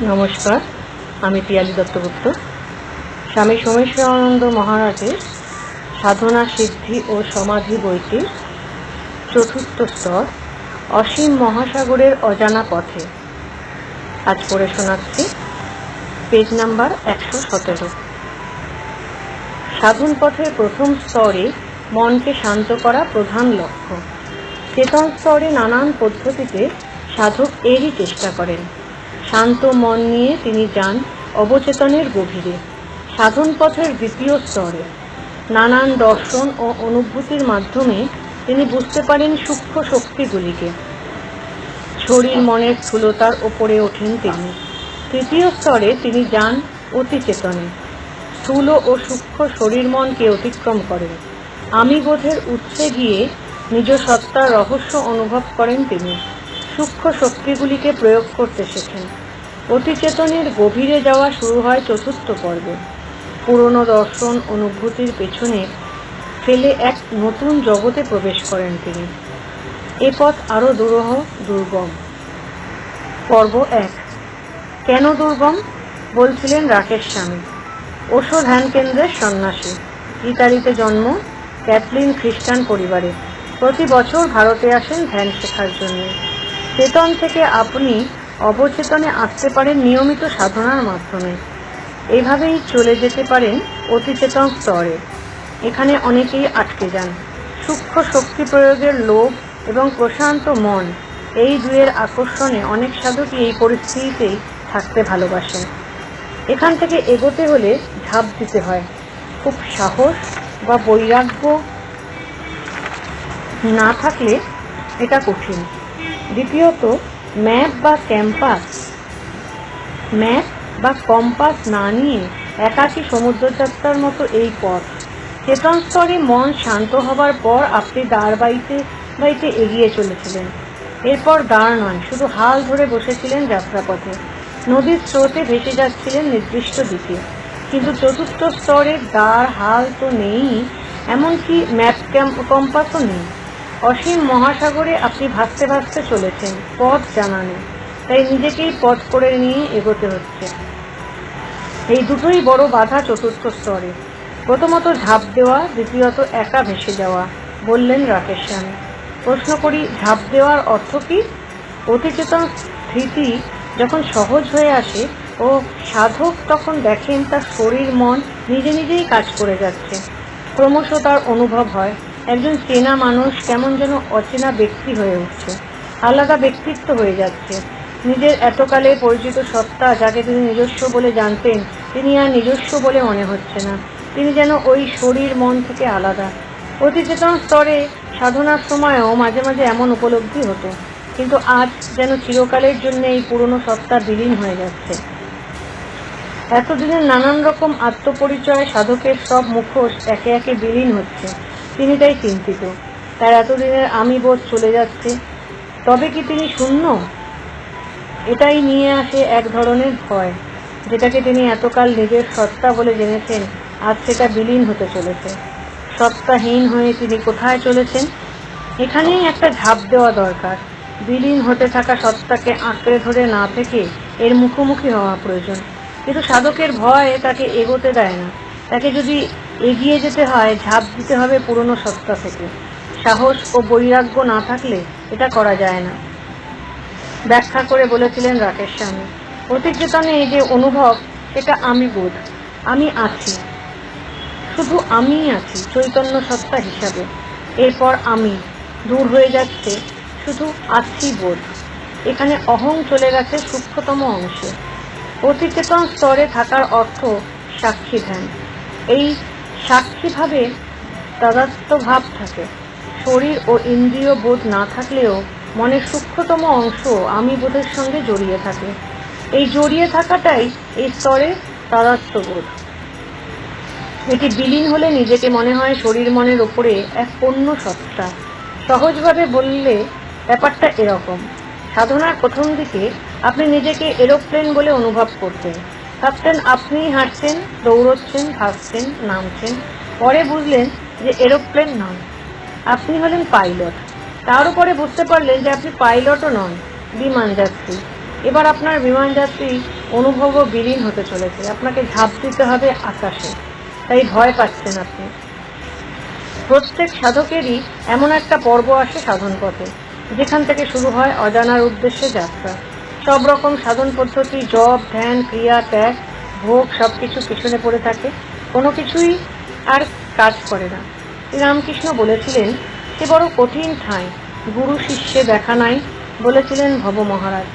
নমস্কার, আমি পিয়ালি দত্তগুপ্ত। স্বামী সোমেশ্বরানন্দ মহারাজের সাধনা সিদ্ধি ও সমাধি বইটির চতুর্থ স্তর অসীম মহাসাগরের অজানা পথে আজ পড়ে শোনাচ্ছি পেজ নাম্বার 117। সাধন পথের প্রথম স্তরে মনকে শান্ত করা প্রধান লক্ষ্য। চেতন স্তরে নানান পদ্ধতিতে সাধক এরই চেষ্টা করেন। শান্ত মন নিয়ে তিনি যান অবচেতনের গভীরে। সাধন পথের দ্বিতীয় স্তরে নানান দর্শন ও অনুভূতির মাধ্যমে তিনি বুঝতে পারেন সূক্ষ্ম শক্তিগুলিকে। শরীর মনের স্থূলতার ওপরে ওঠেন তিনি। তৃতীয় স্তরে তিনি যান অতি চেতনে। স্থূল ও সূক্ষ্ম শরীর মনকে অতিক্রম করেন। আমি বোধের উৎসে গিয়ে নিজ সত্তার রহস্য অনুভব করেন তিনি। সূক্ষ্ম শক্তিগুলিকে প্রয়োগ করতে শেখেন। অতিচেতনের গভীরে যাওয়া শুরু হয় চতুর্থ পর্বে। পুরনো দর্শন অনুভূতির পেছনে ফেলে এক নতুন জগতে প্রবেশ করেন তিনি। এ পথ আরো দুরূহ, দুর্গম। পর্ব 1। কেন দুর্গম বলছিলেন রাকেশ স্বামী। ওশো ধ্যান কেন্দ্রের সন্ন্যাসী। ইতালিতে জন্ম, ক্যাথলিন খ্রিস্টান পরিবারে। প্রতি বছর ভারতে আসেন ধ্যান শেখার জন্য। চেতন থেকে আপনি অবচেতনে আসতে পারেন নিয়মিত সাধনার মাধ্যমে। এইভাবেই চলে যেতে পারেন অতিচেতন স্তরে। এখানে অনেকেই আটকে যান। সূক্ষ্ম শক্তি প্রয়োগের লোভ এবং প্রশান্ত মন, এই দুয়ের আকর্ষণে অনেক সাধকই এই পরিস্থিতিতেই থাকতে ভালোবাসেন। এখান থেকে এগোতে হলে ঝাঁপ দিতে হয়। খুব সাহস বা বৈরাগ্য না থাকলে এটা কঠিন। দ্বিতীয়ত, ম্যাপ বা কম্পাস না নিয়ে একাকী সমুদ্রযাত্রার মতো এই পথ। চেতন স্তরে মন শান্ত হবার পর আপনি দাঁড় বাইতে এগিয়ে চলেছিলেন। এরপর দাঁড় নয়, শুধু হাল ধরে বসেছিলেন যাত্রাপথে। নদীর স্রোতে ভেসে যাচ্ছিলেন নির্দিষ্ট দিকে। কিন্তু চতুর্থ স্তরে দাঁড় হাল তো নেই, এমনকি ম্যাপ কম্পাসও নেই। অসীম মহাসাগরে আপনি ভাসতে ভাসতে চলেছেন, পথ জানা নেই, তাই নিজেকেই পথ করে নিয়ে এগোতে হচ্ছে। এই দুটোই বড় বাধা চতুর্থ স্তরে। প্রথমত ঝাঁপ দেওয়া, দ্বিতীয়ত একা ভেসে যাওয়া, বললেন রাকেশ স্বামী। প্রশ্ন করি, ঝাঁপ দেওয়ার অর্থ কি? অতিচেতন স্মৃতি যখন সহজ হয়ে আসে ও সাধক তখন দেখেন তার শরীর মন নিজে নিজেই কাজ করে যাচ্ছে। ক্রমশ তার অনুভব হয় একজন চেনা মানুষ কেমন যেন অচেনা ব্যক্তি হয়ে উঠছে, আলাদা ব্যক্তিত্ব হয়ে যাচ্ছে। নিজের এতকালে পরিচিত সত্তা, যাকে তিনি নিজস্ব বলে জানতেন, তিনি আর নিজস্ব বলে মনে হচ্ছে না। তিনি যেন ওই শরীর মন থেকে আলাদা। অতিচেতন স্তরে সাধনার সময়ও মাঝে মাঝে এমন উপলব্ধি হতো, কিন্তু আজ যেন চিরকালের জন্য এই পুরনো সত্তা বিলীন হয়ে যাচ্ছে। এতদিনের নানান রকম আত্মপরিচয়, সাধকের সব মুখোশ একে একে বিলীন হচ্ছে। তিনি তাই চিন্তিত। তার এতদিনের আমি বোধ চলে যাচ্ছে। তবে কি তিনি শূন্য? এটাই নিয়ে আসে এক ধরনের ভয়। যেটাকে তিনি এতকাল নিজের সত্তা বলে জেনেছেন, আজ সেটা বিলীন হতে চলেছে। সত্তাহীন হয়ে তিনি কোথায় চলেছেন? এখানেই একটা ঝাঁপ দেওয়া দরকার। বিলীন হতে থাকা সত্তাকে আঁকড়ে ধরে না থেকে এর মুখোমুখি হওয়া প্রয়োজন। কিন্তু সাধকের ভয় তাকে এগোতে দেয় না। তাকে যদি এগিয়ে যেতে হয়, ঝাঁপ দিতে হবে পুরনো সত্তা থেকে। সাহস ও বৈরাগ্য না থাকলে এটা করা যায় না। ব্যাখ্যা করে বলেছিলেন রাকেশ স্বামী, অতিচেতনে এই যে অনুভব, এটা আমি বোধ। আমি আছি, শুধু আমিই আছি চৈতন্য সত্তা হিসাবে। এরপর আমি দূর হয়ে যাচ্ছে, শুধু আছি বোধ। এখানে অহং চলে গেছে সূক্ষ্মতম অংশে। অতিচেতন স্তরে থাকার অর্থ সাক্ষী ধ্যান। এই সাক্ষীভাবে তাদাত্ম্য ভাব থাকে। শরীর ও ইন্দ্রিয় বোধ না থাকলেও মনের সূক্ষ্মতম অংশ আমি বোধের সঙ্গে জড়িয়ে থাকে। এই জড়িয়ে থাকাটাই এই স্তরে তাদাত্ম্য বোধ। এটি বিলীন হলে নিজেকে মনে হয় শরীর মনের ওপরে এক পূর্ণ সত্তা। সহজভাবে বললে ব্যাপারটা এরকম। সাধনার প্রথম দিকে আপনি নিজেকে এরোপ্লেন বলে অনুভব করতেন। ভাবতেন আপনিই হাঁটছেন, দৌড়চ্ছেন, ভাসছেন, নামছেন। পরে বুঝলেন যে এরোপ্লেন নন, আপনি হলেন পাইলট। তার উপরে বুঝতে পারলেন যে আপনি পাইলটও নন, বিমান যাত্রী। এবার আপনার বিমান যাত্রী অনুভবও বিলীন হতে চলেছে। আপনাকে ঝাঁপ দিতে হবে আকাশে, তাই ভয় পাচ্ছেন আপনি। প্রত্যেক সাধকেরই এমন একটা পর্ব আসে সাধন পথে, যেখান থেকে শুরু হয় অজানার উদ্দেশ্যে যাত্রা। সব রকম সাধন পদ্ধতি, জপ, ধ্যান, ক্রিয়া, ত্যাগ, ভোগ সবকিছু পিছনে পড়ে থাকে, কোনো কিছুই আর কাজ করে না। শ্রীরামকৃষ্ণ বলেছিলেন, সে বড় কঠিন ঠাঁই, গুরু শিষ্যে দেখা নাই, বলেছিলেন ভব মহারাজ।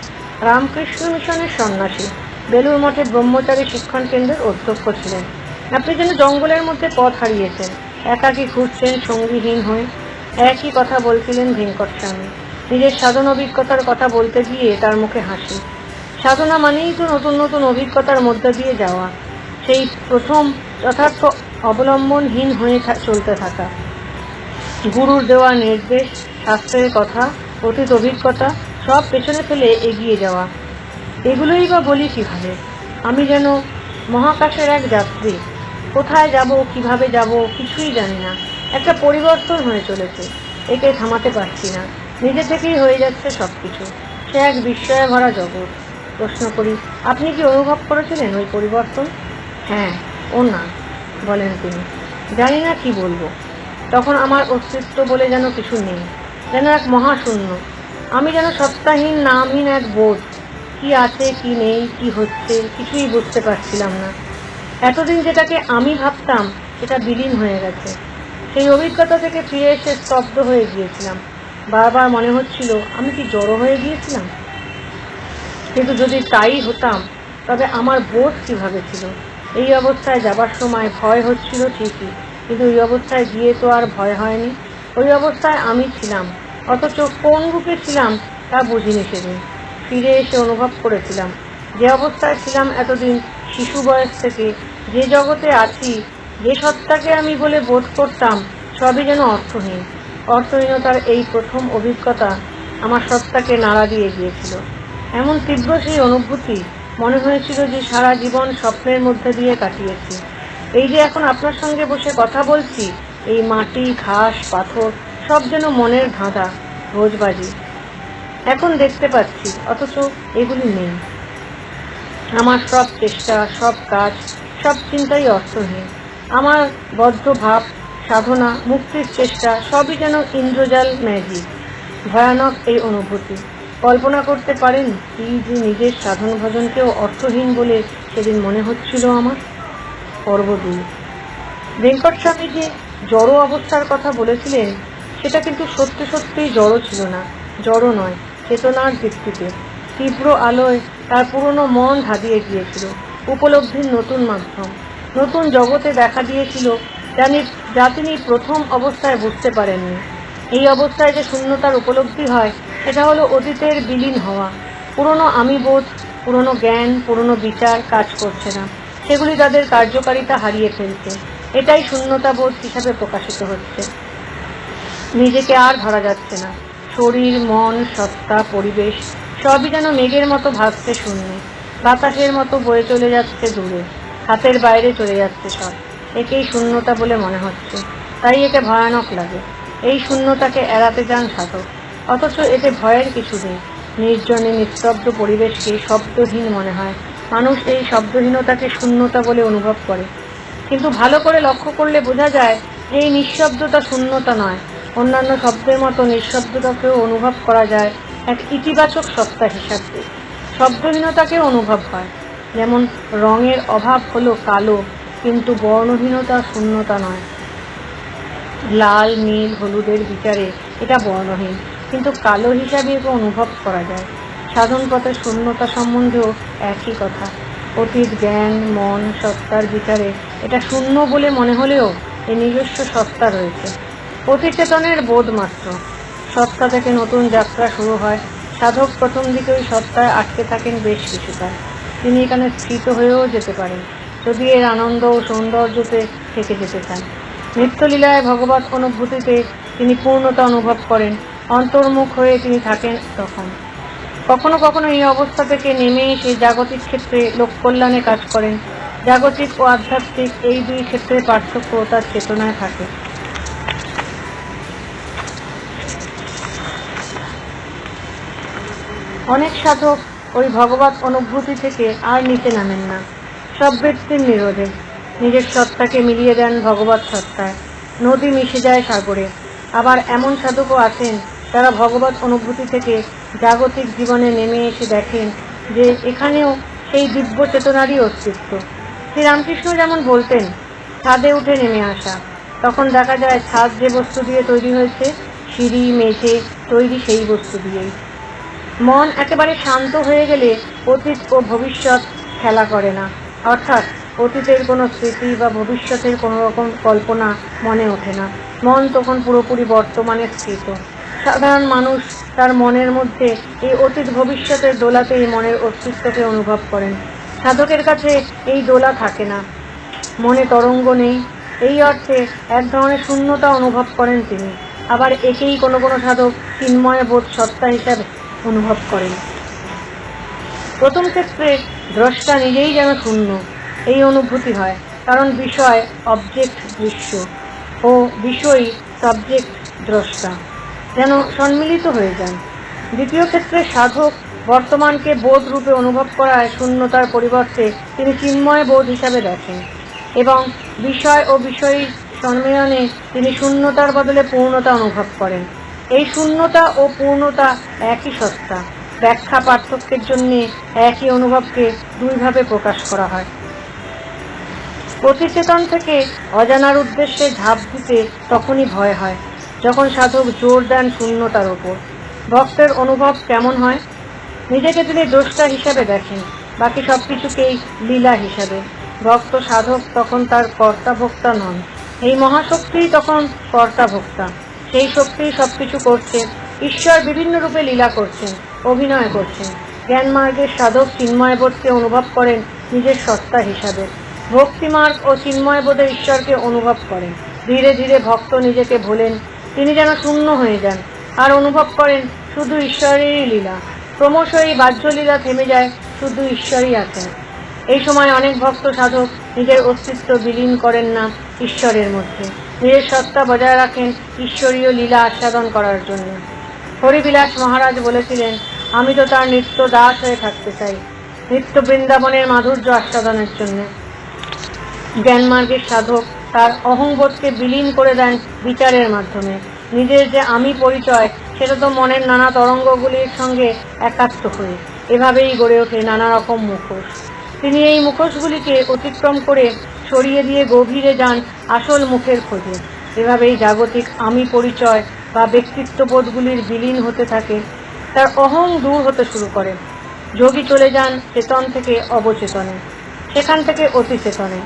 রামকৃষ্ণ মিশনের সন্ন্যাসী, বেলুর মঠে ব্রহ্মচারী শিক্ষণ কেন্দ্রের অধ্যক্ষ ছিলেন। আপনি যেন জঙ্গলের মধ্যে পথ হারিয়েছেন, একাকী ঘুরছেন সঙ্গীহীন হয়ে। একই কথা বলছিলেন ভেঙ্কট স্বামী। নিজের সাধন অভিজ্ঞতার কথা বলতে গিয়ে তার মুখে হাসি। সাধনা মানেই তো নতুন নতুন অভিজ্ঞতার মধ্যে দিয়ে যাওয়া, সেই প্রথম যথার্থ অবলম্বনহীন হয়ে চলতে থাকা, গুরুর দেওয়া নির্দেশ, শাস্ত্রের কথা, অতীত অভিজ্ঞতা সব পেছনে ফেলে এগিয়ে যাওয়া। এগুলোই বা বলি কিভাবে? আমি যেন মহাকাশের এক যাত্রী, কোথায় যাব, কিভাবে যাব কিছুই জানি না। একটা পরিবর্তন হয়ে চলেছে, একে থামাতে পারছি না, নিজে থেকেই হয়ে যাচ্ছে সবকিছু। সে এক বিস্ময়ে ভরা জগৎ। প্রশ্ন করি, আপনি কি অনুভব করেছিলেন ওই পরিবর্তন? হ্যাঁ ও না, বলেন তিনি। জানি না কি বলবো। তখন আমার অস্তিত্ব বলে যেন কিছু নেই, যেন এক মহাশূন্য। আমি যেন সত্তাহীন, নামহীন এক বোধ। কি আছে, কি নেই, কি হচ্ছে কিছুই বুঝতে পারছিলাম না। এতদিন যেটাকে আমি ভাবতাম সেটা বিলীন হয়ে গেছে। সেই অভিজ্ঞতা থেকে ফিরে এসে স্তব্ধ হয়ে গিয়েছিলাম। বারবার মনে হচ্ছিল, আমি কি জড়ো হয়ে গিয়েছিলাম? কিন্তু যদি তাই হতাম, তবে আমার বোধ কিভাবে ছিল? এই অবস্থায় যাবার সময় ভয় হচ্ছিল ঠিকই, কিন্তু ওই অবস্থায় গিয়ে তো আর ভয় হয়নি। ওই অবস্থায় আমি ছিলাম, অথচ কোন রূপে ছিলাম তা বুঝিনি সেদিন। ফিরে এসে অনুভব করেছিলাম, যে অবস্থায় ছিলাম এতদিন, শিশু বয়স থেকে, যে জগতে আছি, যে সত্তাকে আমি বলে বোধ করতাম, সবই যেন অর্থহীন। অর্থহীনতার এই প্রথম অভিজ্ঞতা আমার সত্তাকে নাড়া দিয়ে গিয়েছিল। এমন তীব্র সেই অনুভূতি, মনে হয়েছিল যে সারা জীবন স্বপ্নের মধ্যে দিয়ে কাটিয়েছি। এই যে এখন আপনার সঙ্গে বসে কথা বলছি, এই মাটি, ঘাস, পাথর সব যেন মনের ধাঁধা, রোজবাজি। এখন দেখতে পাচ্ছি, অথচ এগুলি নেই। আমার সব চেষ্টা, সব কাজ, সব চিন্তাই অর্থহীন। আমার বদ্ধ ভাব, সাধনা, মুক্তির চেষ্টা সবই যেন ইন্দ্রজাল ম্যাজিক। ভয়ানক এই অনুভূতি। কল্পনা করতে পারেন কি যে নিজের সাধন ভজনকেও অর্থহীন বলে সেদিন মনে হচ্ছিল আমার। পর্ব 2। ভেঙ্কট স্বামী যে জড়ো অবস্থার কথা বলেছিলেন, সেটা কিন্তু সত্যি সত্যিই জড়ো ছিল না, জড়ো নয়, চেতনার ভিত্তিতে। তীব্র আলোয় তার পুরনো মন ধাঁধিয়ে গিয়েছিল। উপলব্ধির নতুন মাধ্যম, নতুন জগতে দেখা দিয়েছিল, যা তিনি প্রথম অবস্থায় বুঝতে পারেননি। এই অবস্থায় যে শূন্যতার উপলব্ধি হয়, এটা হলো অতীতের বিলীন হওয়া। পুরনো আমি বোধ, পুরনো জ্ঞান, পুরনো বিচার কাজ করছে না, সেগুলি তাদের কার্যকারিতা হারিয়ে ফেলছে। এটাই শূন্যতা বোধ হিসাবে প্রকাশিত হচ্ছে। নিজেকে আর ধরা যাচ্ছে না। শরীর, মন, সত্তা, পরিবেশ সবই যেন মেঘের মতো ভাসছে শূন্যে, বাতাসের মতো বয়ে চলে যাচ্ছে দূরে, হাতের বাইরে চলে যাচ্ছে সব। একেই শূন্যতা বলে মনে হচ্ছে, তাই একে ভয়ানক লাগে। এই শূন্যতাকে এড়াতে যান সাধক, অথচ এতে ভয়ের কিছু নেই। নির্জনে নিস্তব্ধ পরিবেশকে শব্দহীন মনে হয়। মানুষ এই শব্দহীনতাকে শূন্যতা বলে অনুভব করে, কিন্তু ভালো করে লক্ষ্য করলে বোঝা যায় যে এই নিঃশব্দতা শূন্যতা নয়। অন্যান্য শব্দের মতো নিঃশব্দতাকেও অনুভব করা যায় এক ইতিবাচক সত্তা হিসাবে। শব্দহীনতাকেও অনুভব হয়। যেমন রঙের অভাব হলো কালো, কিন্তু বর্ণহীনতা শূন্যতা নয়। লাল, নীল, হলুদের বিচারে এটা বর্ণহীন, কিন্তু কালো হিসাবে একে অনুভব করা যায়। সাধন পথে শূন্যতা সম্বন্ধেও একই কথা। অতীত জ্ঞান, মন, সত্তার বিচারে এটা শূন্য বলে মনে হলেও এর নিজস্ব সত্তা রয়েছে, অতিচেতনের বোধ মাত্র। সত্তা থেকে নতুন যাত্রা শুরু হয়। সাধক প্রথম দিকে ওই সত্তায় আটকে থাকেন বেশ কিছুটা। তিনি এখানে স্থিত হয়েও যেতে পারেন, যদি এর আনন্দ ও সৌন্দর্যতে থেকে যেতে চান। নিত্যলীলায় ভগবত অনুভূতিতে তিনি পূর্ণতা অনুভব করেন। অন্তর্মুখ হয়ে তিনি থাকেন তখন। কখনো কখনো এই অবস্থা থেকে নেমে এসে জাগতিক ক্ষেত্রে লোক কল্যাণে কাজ করেন। জাগতিক ও আধ্যাত্মিক এই দুই ক্ষেত্রের পার্থক্য তার চেতনায় থাকে। অনেক সাধক ওই ভগবত অনুভূতি থেকে আর নিচে নামেন না। সব বৃত্তির নিরোধে নিজের সত্তাকে মিলিয়ে দেন ভগবত সত্তায়। নদী মিশে যায় সাগরে। আবার এমন সাধকও আছেন যারা ভগবত অনুভূতি থেকে জাগতিক জীবনে নেমে এসে দেখেন যে এখানেও সেই দিব্য চেতনারই অস্তিত্ব। শ্রীরামকৃষ্ণ যেমন বলতেন, ছাদে উঠে নেমে আসা। তখন দেখা যায় ছাদ যে বস্তু দিয়ে তৈরি হয়েছে, সিঁড়ি মেঝে তৈরি সেই বস্তু দিয়েই। মন একেবারে শান্ত হয়ে গেলে অতীত ও ভবিষ্যৎ খেলা করে না, অর্থাৎ অতীতের কোনো স্মৃতি বা ভবিষ্যতের কোনো রকম কল্পনা মনে ওঠে না। মন তখন পুরোপুরি বর্তমানে স্থিত। সাধারণ মানুষ তার মনের মধ্যে এই অতীত ভবিষ্যতের দোলাতেই মনের অস্তিত্বকে অনুভব করেন। সাধকের কাছে এই দোলা থাকে না, মনে তরঙ্গ নেই। এই অর্থে এক ধরনের শূন্যতা অনুভব করেন তিনি। আবার একেই কোনো কোনো সাধক চিন্ময় বোধ সত্তা হিসাবে অনুভব করেন। প্রথম ক্ষেত্রে দ্রষ্টা নিজেই যেন শূন্য, এই অনুভূতি হয়, কারণ বিষয় অবজেক্ট দৃশ্য ও বিষয়ী সাবজেক্ট দ্রষ্টা যেন সম্মিলিত হয়ে যান। দ্বিতীয় ক্ষেত্রে সাধক বর্তমানকে বোধ রূপে অনুভব করায় শূন্যতার পরিবর্তে তিনি চিন্ময় বোধ হিসাবে দেখেন, এবং বিষয় ও বিষয়ী সম্মেলনে তিনি শূন্যতার বদলে পূর্ণতা অনুভব করেন। এই শূন্যতা ও পূর্ণতা একই সত্তা। ব্যাখ্যা পার্থক্যের জন্য একই অনুভবকে দুইভাবে প্রকাশ করা হয়। প্রতিচেতন থেকে অজানার উদ্দেশ্যে ঝাঁপ দিতে তখনই ভয় হয় যখন সাধক জোর দেন শূন্যতার ওপর। ভক্তের অনুভব কেমন হয়? নিজেকে তিনি দ্রষ্টা হিসাবে দেখেন, বাকি সবকিছুকেই লীলা হিসাবে। ভক্ত সাধক তখন তার কর্তা ভোক্তা নন, এই মহাশক্তিই তখন কর্তা ভোক্তা। সেই শক্তিই সবকিছু করছে। ঈশ্বর বিভিন্ন রূপে লীলা করছেন, অভিনয় করছেন। জ্ঞান মার্গের সাধক চিন্ময়বোধকে অনুভব করেন নিজের সত্তা হিসাবে। ভক্তিমার্গ ও চিন্ময়বোধে ঈশ্বরকে অনুভব করেন। ধীরে ধীরে ভক্ত নিজেকে ভোলেন, তিনি যেন শূন্য হয়ে যান, আর অনুভব করেন শুধু ঈশ্বরেরই লীলা। ক্রমশ এই বাহ্য লীলা থেমে যায়, শুধু ঈশ্বরই আছেন। এই সময় অনেক ভক্ত সাধক নিজের অস্তিত্ব বিলীন করেন না ঈশ্বরের মধ্যে, নিজের সত্তা বজায় রাখেন ঈশ্বরীয় লীলা আস্বাদন করার জন্য। হরিবিলাস মহারাজ বলেছিলেন, আমি তো তার নিত্য দাস হয়ে থাকতে চাই, নিত্য বৃন্দাবনের মাধুর্য আস্বাদনের জন্য। জ্ঞানমার্গের সাধক তার অহংবোধকে বিলীন করে দেন বিচারের মাধ্যমে। নিজের যে আমি পরিচয় সেটা তো মনের নানা তরঙ্গগুলির সঙ্গে একাত্ম হয়ে এভাবেই গড়ে ওঠে নানা রকম মুখোশ। তিনি এই মুখোশগুলিকে অতিক্রম করে সরিয়ে দিয়ে গভীরে যান আসল মুখের খোঁজে। এভাবেই জাগতিক আমি পরিচয় বা ব্যক্তিত্ববোধগুলির বিলীন হতে থাকে, তার অহং দূর হতে শুরু করে। যোগী চলে যান চেতন থেকে অবচেতনে, সেখান থেকে অতিচেতনে।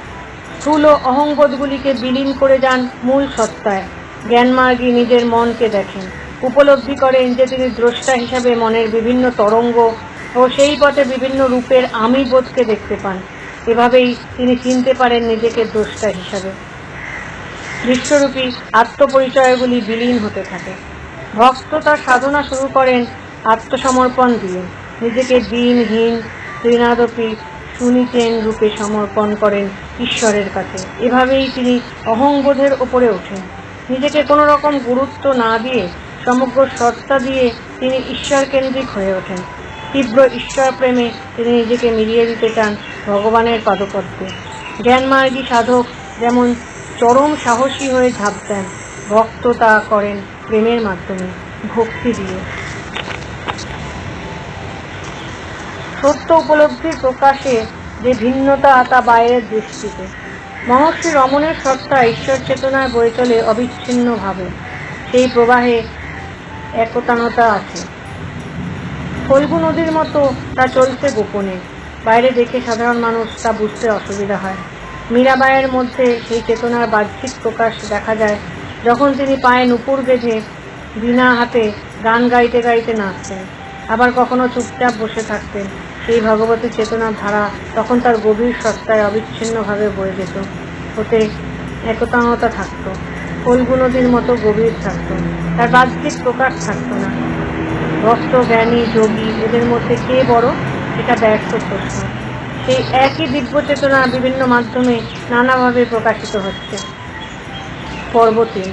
স্থূল অহংবোধগুলিকে বিলীন করে যান মূল সত্তায়। জ্ঞানমার্গী নিজের মনকে দেখেন, উপলব্ধি করেন যে তিনি দ্রষ্টা হিসাবে মনের বিভিন্ন তরঙ্গ ও সেই পথে বিভিন্ন রূপের আমি বোধকে দেখতে পান। এভাবেই তিনি চিনতে পারেন নিজেকে দ্রষ্টা হিসাবে। বিশ্বরূপী আত্মপরিচয়গুলি বিলীন হতে থাকে। ভক্ত তার সাধনা শুরু করেন আত্মসমর্পণ দিয়ে। নিজেকে দিনহীন তৃণাদপি সুনিচেন রূপে সমর্পণ করেন ঈশ্বরের কাছে। এভাবেই তিনি অহংবোধের ওপরে ওঠেন। নিজেকে কোনো রকম গুরুত্ব না দিয়ে সমগ্র সত্তা দিয়ে তিনি ঈশ্বর কেন্দ্রিক হয়ে ওঠেন। তীব্র ঈশ্বর প্রেমে তিনি নিজেকে মিলিয়ে দিতে চান ভগবানের পাদপদ্মে। জ্ঞানমার্গী সাধক যেমন চরম সাহসী হয়ে ঝাঁপ দেন, ভক্ত তা করেন প্রেমের মাধ্যমে, ভক্তি দিয়ে। সত্য উপলব্ধির প্রকাশে যে ভিন্নতা তা বাইরের দৃষ্টিতে। মহর্ষি রমণের সত্তা ঈশ্বর চেতনায় বয়ে চলে অবিচ্ছিন্নভাবে, সেই প্রবাহে একতানতা আছে। ফল্গু নদীর মতো তা চলছে গোপনে, বাইরে দেখে সাধারণ মানুষ তা বুঝতে অসুবিধা হয়। মীরাবাইয়ের মধ্যে সেই চেতনার বাহ্যিক প্রকাশ দেখা যায় যখন তিনি পায়ে নুপুর বেঁধে বিনা হাতে গান গাইতে গাইতে নাচতেন, আবার কখনো চুপচাপ বসে থাকতেন। সেই ভগবতী চেতনার ধারা তখন তার গভীর সত্তায় অবিচ্ছিন্নভাবে বয়ে যেত, ওতে একতানতা থাকত, ফল্গু নদীর মতো গভীর থাকত, তার বাহ্যিক প্রকাশ থাকত না। ভক্ত, জ্ঞানী, যোগী এদের মধ্যে কে বড়, এটা ব্যর্থ প্রশ্ন। সেই একই দিব্য চেতনা বিভিন্ন মাধ্যমে নানাভাবে প্রকাশিত হচ্ছে। পর্ব 3।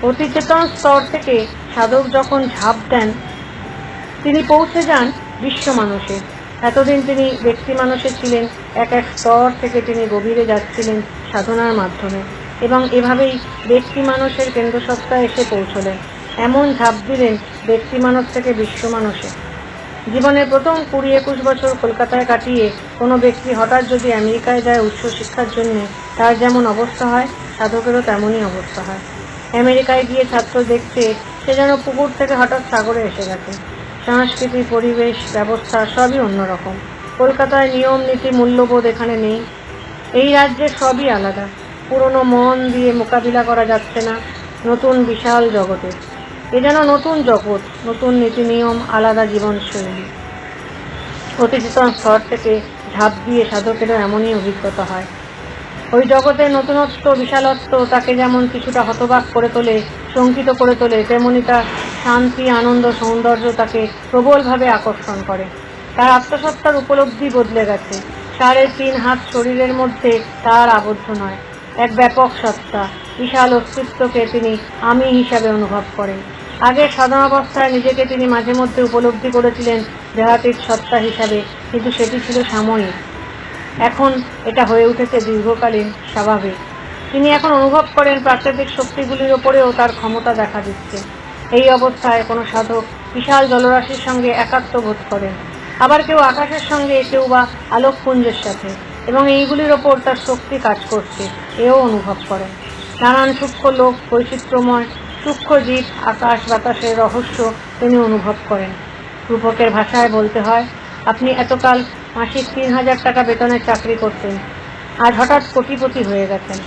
অতিচেতন স্তর থেকে সাধক যখন ঝাঁপ দেন তিনি পৌঁছে যান বিশ্ব মানুষে। এতদিন তিনি ব্যক্তি মানুষে ছিলেন, এক এক স্তর থেকে তিনি গভীরে যাচ্ছিলেন সাধনার মাধ্যমে, এবং এভাবেই ব্যক্তি মানুষের কেন্দ্রসত্তায় এসে পৌঁছলেন। এমন ঝাঁপ দিলেন ব্যক্তি মানুষ থেকে বিশ্ব মানুষে। জীবনের প্রথম 20-21 বছর কলকাতায় কাটিয়ে কোনো ব্যক্তি হঠাৎ যদি আমেরিকায় যায় উচ্চ শিক্ষার জন্য, তার যেমন অবস্থা হয়, সাধকেরও তেমনই অবস্থা হয়। আমেরিকায় গিয়ে ছাত্র দেখছে সে যেন পুকুর থেকে হঠাৎ সাগরে এসে গেছে। সংস্কৃতি, পরিবেশ, ব্যবস্থা সবই অন্যরকম। কলকাতায় নিয়ম নীতি, মূল্যবোধ এখানে নেই। এই রাজ্যে সবই আলাদা। পুরনো মন দিয়ে মোকাবিলা করা যাচ্ছে না নতুন বিশাল জগতে। এ যেন নতুন জগৎ, নতুন নীতি নিয়ম, আলাদা জীবনশৈলী। অতিচেতন স্তর থেকে ঝাঁপ দিয়ে সাধকেরও এমনই অভিজ্ঞতা হয়। ওই জগতের নতুনত্ব, বিশালত্ব তাকে যেমন কিছুটা হতবাক করে তোলে, শঙ্কিত করে তোলে, তেমনি তার শান্তি, আনন্দ, সৌন্দর্য তাকে প্রবলভাবে আকর্ষণ করে। তার আত্মসত্তার উপলব্ধি বদলে গেছে। 3.5 হাত শরীরের মধ্যে তার আবদ্ধ নয়, এক ব্যাপক সত্তা, বিশাল অস্তিত্বকে তিনি আমি হিসাবে অনুভব করেন। আগে সাধনাবস্থায় নিজেকে তিনি মাঝে মধ্যে উপলব্ধি করেছিলেন দেহাতীত সত্তা হিসাবে, কিন্তু সেটি ছিল সাময়িক। এখন এটা হয়ে উঠেছে দীর্ঘকালীন, স্বাভাবিক। তিনি এখন অনুভব করেন প্রাকৃতিক শক্তিগুলির ওপরেও তার ক্ষমতা দেখা দিচ্ছে। এই অবস্থায় কোনো সাধক বিশাল জলরাশির সঙ্গে একাত্ম বোধ করেন, আবার কেউ আকাশের সঙ্গে, কেউ বা আলোকপুঞ্জের সাথে, এবং এইগুলির ওপর তার শক্তি কাজ করছে, এও অনুভব করেন। নানান সূক্ষ্ম লোক, বৈচিত্র্যময় সূক্ষ্ম জীব, আকাশ বাতাসের রহস্য তিনি অনুভব করেন। রূপকের ভাষায় বলতে হয়, আপনি এতকাল মাসিক 3,000 টাকা বেতনের চাকরি করতেন, আজ হঠাৎ কোটিপতি হয়ে গেছেন,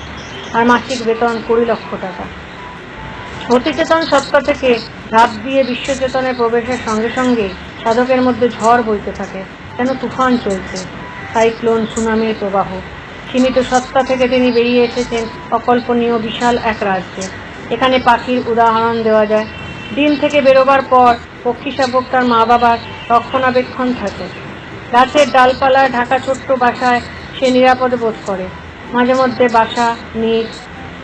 আর মাসিক বেতন 20 লক্ষ টাকা। অতিচেতন সত্তা থেকে ঝাঁপ দিয়ে বিশ্বচেতনে প্রবেশের সঙ্গে সঙ্গে সাধকের মধ্যে ঝড় বইতে থাকে, যেন তুফান চলছে, সাইক্লোন, সুনামির প্রবাহ। সীমিত সত্তা থেকে তিনি বেরিয়ে এসেছেন অকল্পনীয় বিশাল এক রাজ্যে। এখানে পাখির উদাহরণ দেওয়া যায়। দিন থেকে বেরোবার পর পক্ষী শাবক তার মা বাবার রক্ষণাবেক্ষণ থাকে। গাছের ডালপালা ঢাকা ছোট্ট বাসায় সে নিরাপদে বোধ করে। মাঝে মধ্যে বাসা নিচ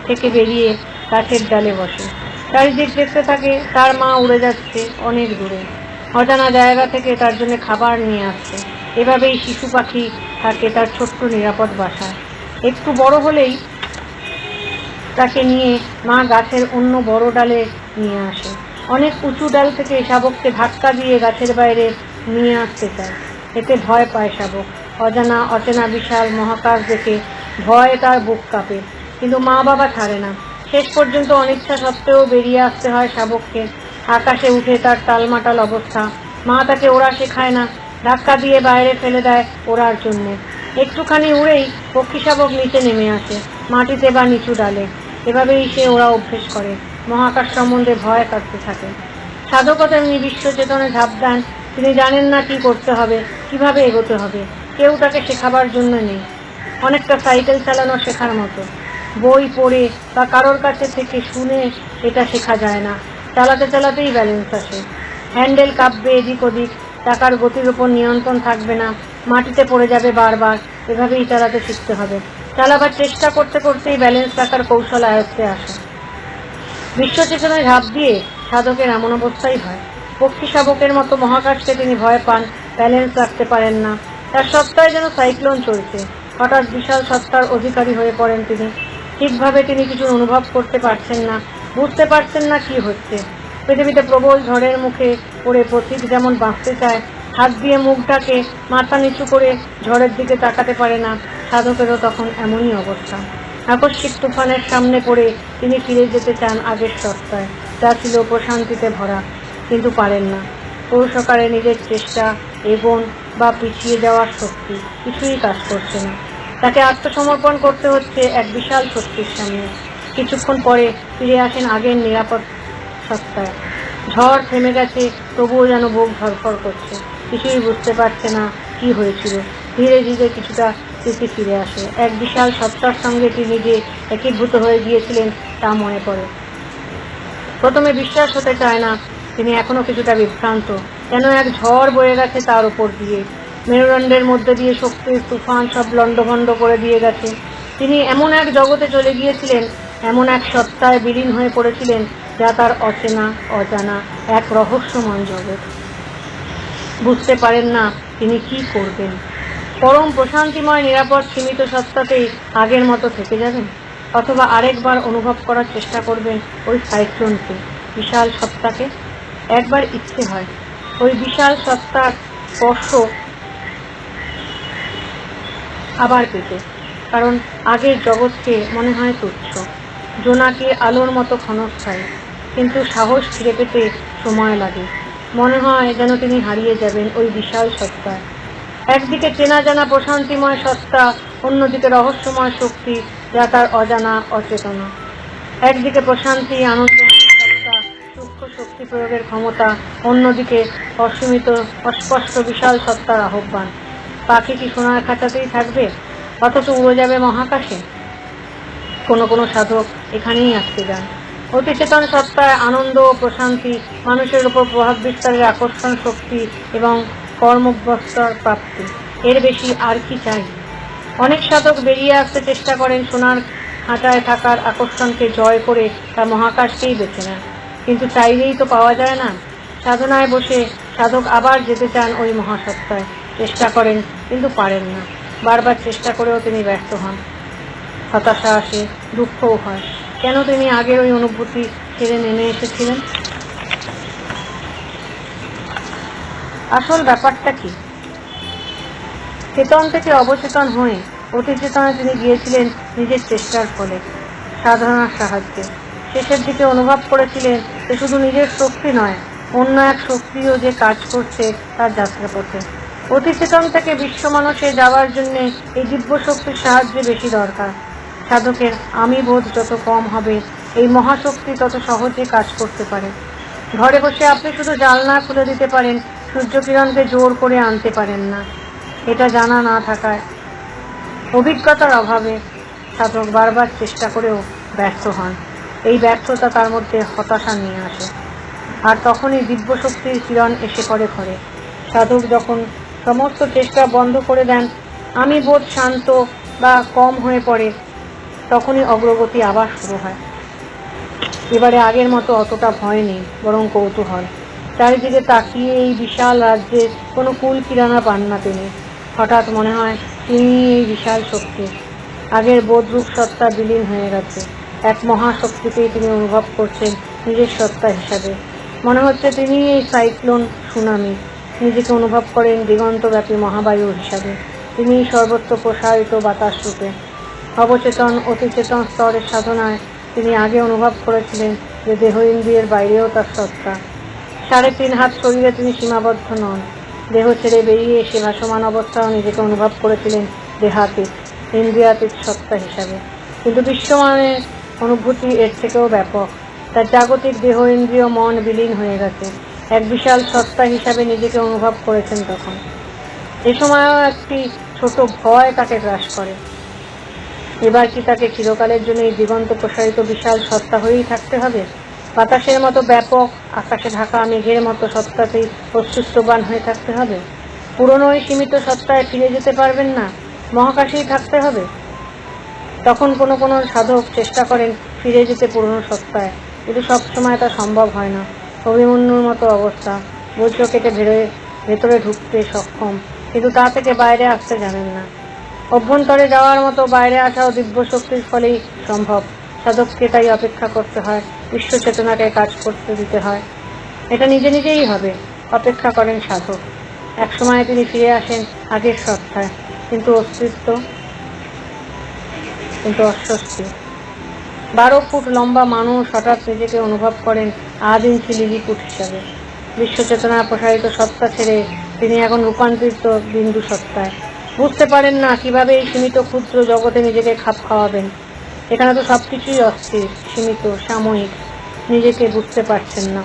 থেকে বেরিয়ে গাছের ডালে বসে, চারিদিক দেখতে থাকে। তার মা উড়ে যাচ্ছে অনেক দূরে, অজানা জায়গা থেকে তার জন্য খাবার নিয়ে আসছে। এভাবেই শিশু পাখি থাকে তার ছোট্ট নিরাপদ বাসায়। একটু বড় হলেই তাকে নিয়ে মা গাছের অন্য বড় ডালে নিয়ে আসে। অনেক উঁচু ডাল থেকে শাবককে ধাক্কা দিয়ে গাছের বাইরে নিয়ে আসতে চায়। এতে ভয় পায় শাবক। অজানা অচেনা বিশাল মহাকাশ দেখে ভয়ে তার বুক কাঁপে, কিন্তু মা বাবা ছাড়ে না। শেষ পর্যন্ত অনিচ্ছা সত্ত্বেও বেরিয়ে আসতে হয় শাবককে। আকাশে উঠে তার টালমাটাল অবস্থা। মা তাকে ওড়া শেখায় না, ধাক্কা দিয়ে বাইরে ফেলে দেয় ওড়ার জন্যে। একটুখানি উড়েই পক্ষী শাবক নিচে নেমে আসে, মাটিতে বা নিচু ডালে। এভাবেই সে ওরা অভ্যেস করে, মহাকাশ সম্বন্ধে ভয় কাটতে থাকে। সাধকও তেমনি বিশ্বচেতনে ঝাঁপ দেন। তিনি জানেন না কি করতে হবে, কিভাবে এগোতে হবে। কেউ তাকে শেখাবার জন্য নেই। অনেকটা সাইকেল চালানো শেখার মতো। বই পড়ে বা কারোর কাছে থেকে শুনে এটা শেখা যায় না। চালাতে চালাতেই ব্যালেন্স আসে। হ্যান্ডেল কাঁপবে এদিক ওদিক, চাকার গতির উপর নিয়ন্ত্রণ থাকবে না, মাটিতে পড়ে যাবে বারবার। এভাবেই চালাতে শিখতে হবে। চালাবার চেষ্টা করতে করতেই ব্যালেন্স রাখার কৌশল আয়ত্তে আসে। বিশ্বচেতনায় ঝাঁপ দিয়ে সাধকের এমন অবস্থাই হয়। পক্ষী শাবকের মতো মহাকাশকে তিনি ভয় পান, ব্যালেন্স রাখতে পারেন না। তার সত্তায় যেন সাইক্লোন চলছে। হঠাৎ বিশাল সত্তার অধিকারী হয়ে পড়েন তিনি। ঠিকভাবে তিনি কিছু অনুভব করতে পারছেন না, বুঝতে পারছেন না কি হচ্ছে। পৃথিবীতে প্রবল ঝড়ের মুখে পড়ে পথিক যেমন বাঁচতে চায়, হাত দিয়ে মুখ ঢাকে, মাথা নিচু করে ঝড়ের দিকে তাকাতে পারে না, সাধকেরও তখন এমনই অবস্থা। আকস্মিক তুফানের সামনে পড়ে তিনি ফিরে যেতে চান আগের সত্তায়, যা ছিল প্রশান্তিতে ভরা, কিন্তু পারেন না। কৌশকারে নিজের চেষ্টা, এগোন বা পিছিয়ে যাওয়ার শক্তি কিছুই কাজ করছে না। তাকে আত্মসমর্পণ করতে হচ্ছে এক বিশাল শক্তির সামনে। কিছুক্ষণ পরে ফিরে আসেন আগের নিরাপদ সত্তায়। ঝড় থেমে গেছে, তবুও যেন বুক ধড়ফড় করছে। কিছুই বুঝতে পারছে না কি হয়েছিল। ধীরে ধীরে কিছুটা স্মৃতি ফিরে আসে। এক বিশাল সত্তার সঙ্গে তিনি যে একীভূত হয়ে গিয়েছিলেন তা মনে পড়ে। প্রথমে বিশ্বাস হতে চায় না, তিনি এখনো কিছুটা বিভ্রান্ত। যেন এক ঝড় বয়ে গেছে তার উপর দিয়ে। মেরুদণ্ডের মধ্যে দিয়ে শক্তির তুফান সব লণ্ডভণ্ড করে দিয়ে গেছে। তিনি এমন এক জগতে চলে গিয়েছিলেন, এমন এক সত্তায় বিলীন হয়ে পড়েছিলেন, যা তার অচেনা, অজানা এক রহস্যময় জগৎ। বুঝতে পারেন না তিনি কি করবেন? পরম প্রশান্তিময় নিরাপদ সীমিত সত্তাতেই আগের মতো থেকে যাবেন, অথবা আরেকবার অনুভব করার চেষ্টা করবেন ওই সাইক্লোনকে, বিশাল সত্তাকে? একবার ইচ্ছে হয় ওই বিশাল সত্তার স্পর্শ আবার পেতে, কারণ আগের জগৎকে মনে হয় তুচ্ছ, জোনাকি আলোর মতো ক্ষণস্থায়ী, কিন্তু সাহস ফিরে পেতে সময় লাগে। মনে হয় যেন তিনি হারিয়ে যাবেন ওই বিশাল সত্তায়। একদিকে চেনা জানা প্রশান্তিময় সত্তা, অন্যদিকে রহস্যময় শক্তি যা তার অজানা অচেতনা। একদিকে প্রশান্তি আনন্দ সত্তা, সূক্ষ্ম শক্তি প্রয়োগের ক্ষমতা, অন্যদিকে অসীমিত অস্পষ্ট বিশাল সত্তার আহ্বান। পাখি কি সোনার খাঁচাতেই থাকবে, অথচ উড়ে যাবে মহাকাশে? কোনো কোনো সাধক এখানেই আটকে যান। অতিচেতন সত্তায় আনন্দ ও প্রশান্তি, মানুষের উপর প্রভাব বিস্তারের আকর্ষণ শক্তি এবং কর্মব্যস্ততার প্রাপ্তি, এর বেশি আর কি চাই? অনেক সাধক বেরিয়ে আসতে চেষ্টা করেন সোনার খাঁচায় থাকার আকর্ষণকে জয় করে তা মহাকাশকেই বেছে নেন, কিন্তু চাইলেই তো পাওয়া যায় না। সাধনায় বসে সাধক আবার যেতে চান ওই মহাসত্তায়, চেষ্টা করেন কিন্তু পারেন না। বারবার চেষ্টা করেও তিনি ব্যর্থ হন। হতাশা আসে, দুঃখও হয়। কেন তিনি আগের ওই অনুভূতি ছেড়ে নেমে এসেছিলেন? আসল ব্যাপারটা কি? চেতন থেকে অবচেতন হয়ে অতিচেতনে তিনি গিয়েছিলেন নিজের চেষ্টার ফলে, সাধনার সাহায্যে। শেষের দিকে অনুভব করেছিলেন যে শুধু নিজের শক্তি নয়, অন্য এক শক্তিও যে কাজ করছে তার যাত্রাপথে। অতিচেতন থেকে বিশ্ব মানুষে যাওয়ার জন্য এই দিব্য শক্তির সাহায্য বেশি দরকার। সাধকের আমি বোধ যত কম হবে, এই মহাশক্তি তত সহজে কাজ করতে পারে। ঘরে বসে আপনি শুধু জানলা খুলে দিতে পারেন, সূর্যকিরণকে জোর করে আনতে পারেন না। এটা জানা না থাকায়, অভিজ্ঞতার অভাবে সাধক বারবার চেষ্টা করেও ব্যর্থ হন। এই ব্যর্থতা তার মধ্যে হতাশা নিয়ে আসে, আর তখনই দিব্য শক্তির কিরণ এসে পড়ে ঘরে। সাধক যখন সমস্ত চেষ্টা বন্ধ করে দেন, আমি বোধ শান্ত বা কম হয়ে পড়ে, তখনই অগ্রগতি আবার শুরু হয়। এবারে আগের মতো অতটা ভয় নেই, বরং কৌতূহল। চারিদিকে তাকিয়ে এই বিশাল রাজ্যে কোনো কুল কিরানা পান না তিনি। হঠাৎ মনে হয় তিনি এই বিশাল শক্তি। আগের বোধরূপ সত্তা বিলীন হয়ে গেছে, এক মহাশক্তিকেই তিনি অনুভব করছেন নিজের সত্তা হিসাবে। মনে হচ্ছে তিনি এই সাইক্লোন সুনামি, নিজেকে অনুভব করেন দিগন্তব্যাপী মহাবায়ু হিসাবে। তিনি সর্বত্র প্রসারিত বাতাস রূপে। অবচেতন অতিচেতন স্তরের সাধনায় তিনি আগে অনুভব করেছিলেন যে দেহ ইন্দ্রিয়ের বাইরেও তার সত্তা। 3.5 হাত শরীরে তিনি সীমাবদ্ধ নন। দেহ ছেড়ে বেরিয়ে এসে ভাসমান অবস্থাও নিজেকে অনুভব করেছিলেন দেহাতীত, ইন্দ্রিয়াতীত সত্তা হিসাবে। কিন্তু বিশ্বমানের অনুভূতি এর থেকেও ব্যাপক। তার জাগতিক দেহ ইন্দ্রিয় মন বিলীন হয়ে গেছে, এক বিশাল সত্তা হিসাবে নিজেকে অনুভব করেছেন তখন। এ সময়ও একটি ছোট ভয় তাকে গ্রাস করে। এবার কি তাকে চিরকালের জন্য এই দিগন্ত প্রসারিত বিশাল সত্তা হয়েই থাকতে হবে? বাতাসের মতো ব্যাপক, আকাশে ঢাকা মেঘের মতো সত্তাতেই অস্তিত্ববান হয়ে থাকতে হবে? পুরনো ওই সীমিত সত্তায় ফিরে যেতে পারবেন না, মহাকাশেই থাকতে হবে? তখন কোনো কোনো সাধক চেষ্টা করেন ফিরে যেতে পুরনো সত্তায়, কিন্তু সবসময় তা সম্ভব হয় না। অভিমন্যুর মতো অবস্থা, বজ্র কেটে ভেতরে ঢুকতে সক্ষম, কিন্তু তা থেকে বাইরে আসতে জানেন না। অভ্যন্তরে যাওয়ার মতো বাইরে আসাও দিব্য শক্তির ফলেই সম্ভব। সাধককে তাই অপেক্ষা করতে হয়, বিশ্ব চেতনাকে কাজ করতে দিতে হয়। এটা নিজে নিজেই হবে। অপেক্ষা করেন সাধক। একসময় তিনি ফিরে আসেন আগের সত্তায়, কিন্তু অস্বস্তি। 12 ফুট লম্বা মানুষ হঠাৎ নিজেকে অনুভব করেন 8 ইঞ্চি লিলিপুট হিসাবে। বিশ্ব চেতনা প্রসারিত সত্তা ছেড়ে তিনি এখন রূপান্তরিত বিন্দু সত্তায়। বুঝতে পারেন না কিভাবে এই সীমিত ক্ষুদ্র জগতে নিজেকে খাপ খাওয়াবেন। এখানে তো সবকিছুই অস্থির, সীমিত, সাময়িক। নিজেকে বুঝতে পারছেন না।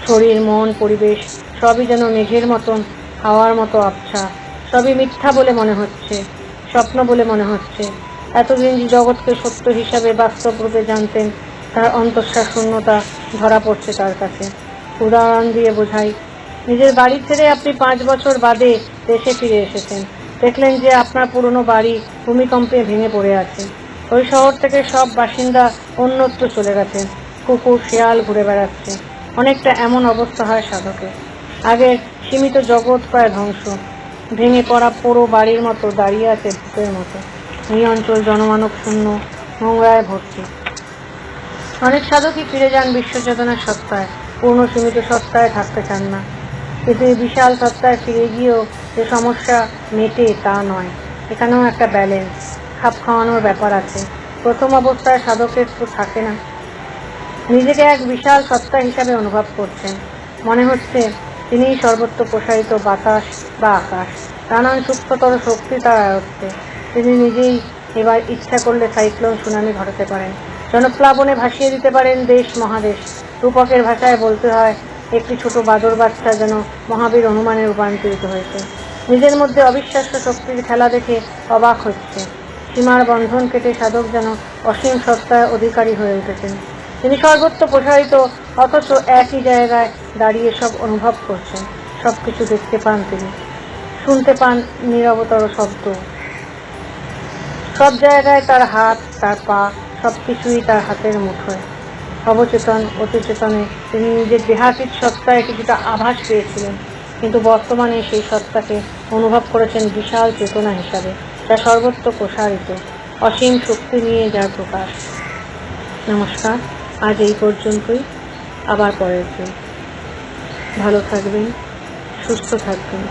শরীর, মন, পরিবেশ সবই যেন মেঘের মতন, হাওয়ার মতো আবছা। সবই মিথ্যা বলে মনে হচ্ছে, স্বপ্ন বলে মনে হচ্ছে। এতদিন যে জগৎকে সত্য হিসাবে বাস্তব রূপে জানতেন, তার অন্তঃসার শূন্যতা ধরা পড়ছে তার কাছে। উদাহরণ দিয়ে বোঝাই, নিজের বাড়ি ছেড়ে আপনি 5 বছর বাদে দেশে ফিরে এসেছেন। দেখলেন যে আপনার পুরনো বাড়ি ভূমিকম্পে ভেঙে পড়ে আছে। ওই শহর থেকে সব বাসিন্দা অন্যত্র চলে গেছেন, কুকুর শিয়াল ঘুরে বেড়াচ্ছে। অনেকটা এমন অবস্থা হয় সাধকের। আগে সীমিত জগৎ প্রায় ধ্বংস, ভেঙে পড়া পোড়ো বাড়ির মতো দাঁড়িয়ে আছে ভূতের মতো। এই অঞ্চল জনমানব শূন্য, নোংরায় ভর্তি। অনেক সাধকই ফিরে যান বিশ্বচেতনার সত্তায়, পূর্ণ সীমিত সত্তায় থাকতে চান না। কিন্তু এই বিশাল সত্তায় ফিরে গিয়েও যে সমস্যা মেটে তা নয়, এখানেও একটা ব্যালেন্স, খাপ খাওয়ানোর ব্যাপার আছে। প্রথম অবস্থায় সাধকের তো থাকে না, নিজেকে এক বিশাল সত্তা হিসাবে অনুভব করছেন। মনে হচ্ছে তিনিই সর্বত্র প্রসারিত বাতাস বা আকাশ, নানান সূক্ষ্মতর শক্তি তার আয়ত্তে। তিনি নিজেই এবার ইচ্ছা করলে সাইক্লোন সুনামি ঘটাতে পারেন, জনপ্লাবনে ভাসিয়ে দিতে পারেন দেশ মহাদেশ। রূপকের ভাষায় বলতে হয়, একটি ছোট বাদর বাচ্চা যেন মহাবীর হনুমানে রূপান্তরিত হয়েছে। নিজের মধ্যে অবিশ্বাস্য শক্তির খেলা দেখে অবাক হচ্ছে। সীমার বন্ধন কেটে সাধক যেন অসীম সত্তার অধিকারী হয়ে উঠেছেন। তিনি সর্বত্র প্রসারিত, অথচ একই জায়গায় দাঁড়িয়ে সব অনুভব করছেন। সবকিছু দেখতে পান তিনি, শুনতে পান নীরবতর শব্দ। সব জায়গায় তার হাত, তার পা, সবকিছুই তার হাতের মুঠোয়। অবচেতন অতিচেতনে তিনি নিজের দেহাতীত সত্তায় কিছুটা আভাস পেয়েছিলেন, কিন্তু বর্তমানে সেই সত্তাকে অনুভব করেছেন বিশাল চেতনা হিসাবে, যা সর্বত্র প্রসারিত, অসীম শক্তি নিয়ে যার প্রকাশ। নমস্কার, আজ এই পর্যন্তই। আবার পরের দিন। ভালো থাকবেন, সুস্থ থাকবেন।